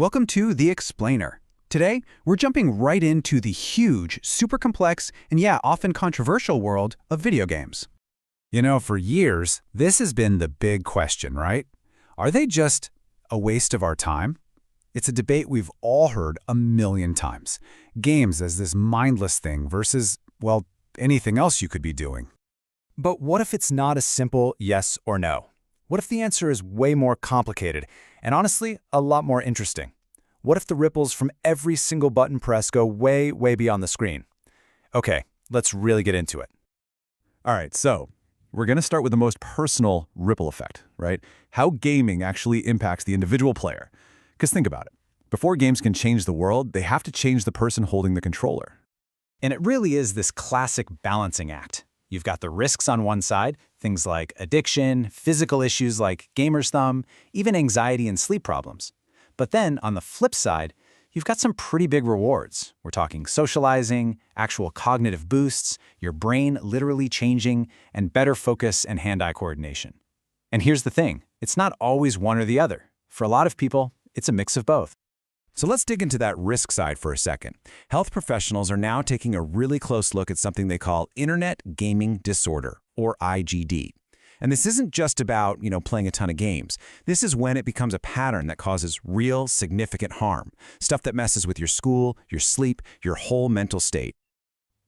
Welcome to The Explainer. Today, we're jumping right into the huge, super complex, and often controversial world of video games. For years, this has been the big question, right? Are they just a waste of our time? It's a debate we've all heard a million times. Games as this mindless thing versus, well, anything else you could be doing. But what if it's not a simple yes or no? What if the answer is way more complicated and honestly, a lot more interesting? What if the ripples from every single button press go way, way beyond the screen? Okay, let's really get into it. All right, so we're going to start with the most personal ripple effect, right? How gaming actually impacts the individual player. Because think about it. Before games can change the world, they have to change the person holding the controller. And it really is this classic balancing act. You've got the risks on one side, things like addiction, physical issues like gamer's thumb, even anxiety and sleep problems. But then, on the flip side, you've got some pretty big rewards. We're talking socializing, actual cognitive boosts, your brain literally changing, and better focus and hand-eye coordination. And here's the thing, it's not always one or the other. For a lot of people, it's a mix of both. So let's dig into that risk side for a second. Health professionals are now taking a really close look at something they call Internet Gaming Disorder, or IGD. And this isn't just about, playing a ton of games. This is when it becomes a pattern that causes real, significant harm. Stuff that messes with your school, your sleep, your whole mental state.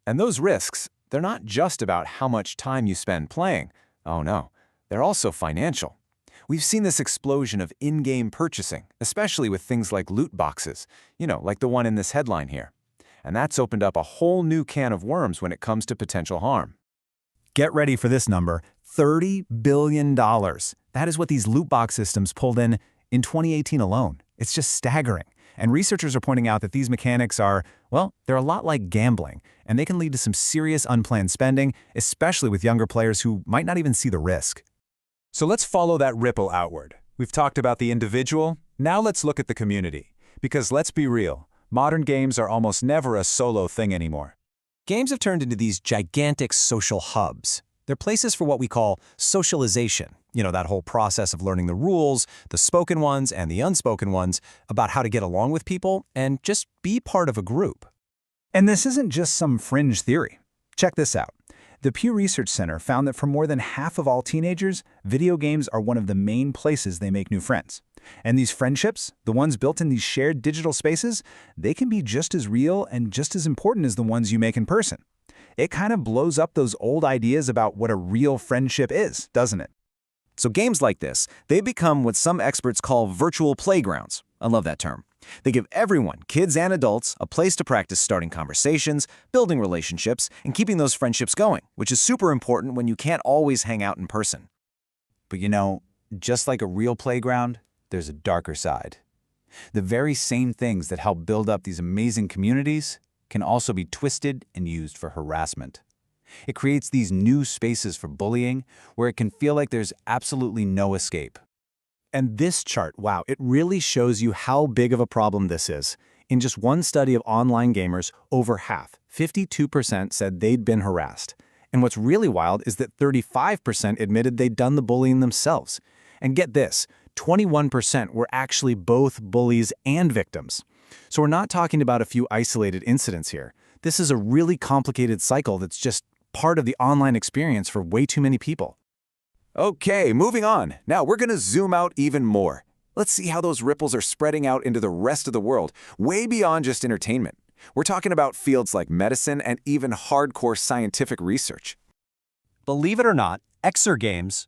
And those risks, they're not just about how much time you spend playing. Oh no, they're also financial. We've seen this explosion of in-game purchasing, especially with things like loot boxes, like the one in this headline here. And that's opened up a whole new can of worms when it comes to potential harm. Get ready for this number, $30 billion. That is what these loot box systems pulled in 2018 alone. It's just staggering. And researchers are pointing out that these mechanics are, well, they're a lot like gambling, and they can lead to some serious unplanned spending, especially with younger players who might not even see the risk. So let's follow that ripple outward. We've talked about the individual, now let's look at the community. Because let's be real, modern games are almost never a solo thing anymore. Games have turned into these gigantic social hubs. They're places for what we call socialization. That whole process of learning the rules, the spoken ones and the unspoken ones, about how to get along with people and just be part of a group. And this isn't just some fringe theory. Check this out. The Pew Research Center found that for more than half of all teenagers, video games are one of the main places they make new friends. And these friendships, the ones built in these shared digital spaces, they can be just as real and just as important as the ones you make in person. It kind of blows up those old ideas about what a real friendship is, doesn't it? So games like this, they become what some experts call virtual playgrounds. I love that term. They give everyone, kids and adults, a place to practice starting conversations, building relationships, and keeping those friendships going, which is super important when you can't always hang out in person. But just like a real playground, there's a darker side. The very same things that help build up these amazing communities can also be twisted and used for harassment. It creates these new spaces for bullying where it can feel like there's absolutely no escape. And this chart, wow, it really shows you how big of a problem this is. In just one study of online gamers, over half, 52%, said they'd been harassed. And what's really wild is that 35% admitted they'd done the bullying themselves. And get this, 21% were actually both bullies and victims. So we're not talking about a few isolated incidents here. This is a really complicated cycle that's just part of the online experience for way too many people. Okay, moving on. Now we're going to zoom out even more. Let's see how those ripples are spreading out into the rest of the world, way beyond just entertainment. We're talking about fields like medicine and even hardcore scientific research. Believe it or not, exergames,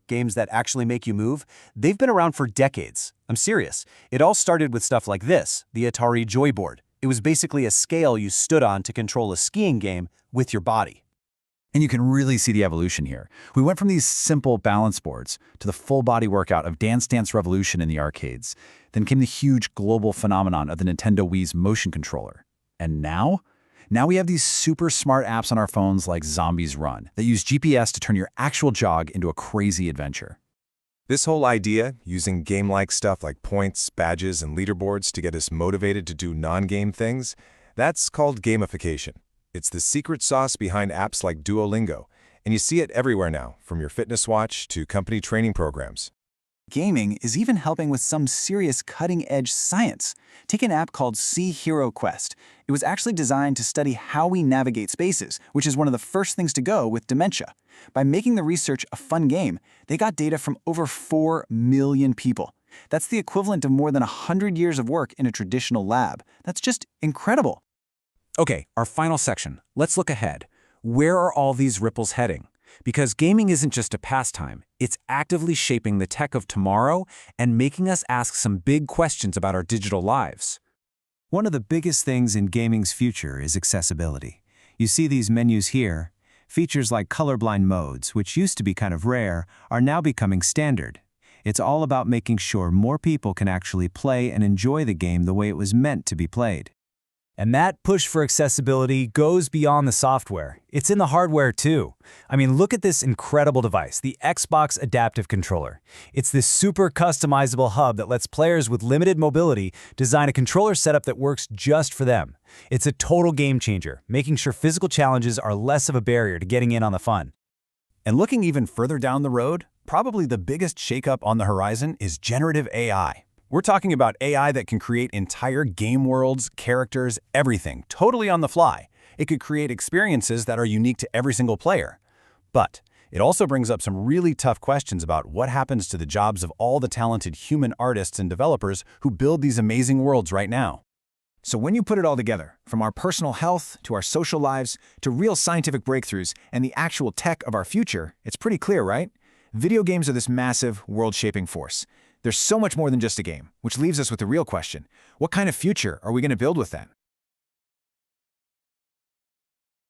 games that actually make you move, they've been around for decades. I'm serious. It all started with stuff like this, the Atari Joyboard. It was basically a scale you stood on to control a skiing game with your body. And you can really see the evolution here. We went from these simple balance boards to the full-body workout of Dance Dance Revolution in the arcades. Then came the huge global phenomenon of the Nintendo Wii's motion controller. And now we have these super smart apps on our phones like Zombies Run that use GPS to turn your actual jog into a crazy adventure. This whole idea, using game-like stuff like points, badges, and leaderboards to get us motivated to do non-game things, that's called gamification. It's the secret sauce behind apps like Duolingo, and you see it everywhere now, from your fitness watch to company training programs. Gaming is even helping with some serious cutting-edge science. Take an app called Sea Hero Quest. It was actually designed to study how we navigate spaces, which is one of the first things to go with dementia. By making the research a fun game, they got data from over 4 million people. That's the equivalent of more than 100 years of work in a traditional lab. That's just incredible. Okay, our final section. Let's look ahead. Where are all these ripples heading? Because gaming isn't just a pastime, it's actively shaping the tech of tomorrow and making us ask some big questions about our digital lives. One of the biggest things in gaming's future is accessibility. You see these menus here. Features like colorblind modes, which used to be kind of rare, are now becoming standard. It's all about making sure more people can actually play and enjoy the game the way it was meant to be played. And that push for accessibility goes beyond the software. It's in the hardware too. I mean, look at this incredible device, the Xbox Adaptive Controller. It's this super customizable hub that lets players with limited mobility design a controller setup that works just for them. It's a total game changer, making sure physical challenges are less of a barrier to getting in on the fun. And looking even further down the road, probably the biggest shakeup on the horizon is generative AI. We're talking about AI that can create entire game worlds, characters, everything, totally on the fly. It could create experiences that are unique to every single player. But it also brings up some really tough questions about what happens to the jobs of all the talented human artists and developers who build these amazing worlds right now. So when you put it all together, from our personal health to our social lives to real scientific breakthroughs and the actual tech of our future, it's pretty clear, right? Video games are this massive, world-shaping force. There's so much more than just a game, which leaves us with the real question: what kind of future are we going to build with them?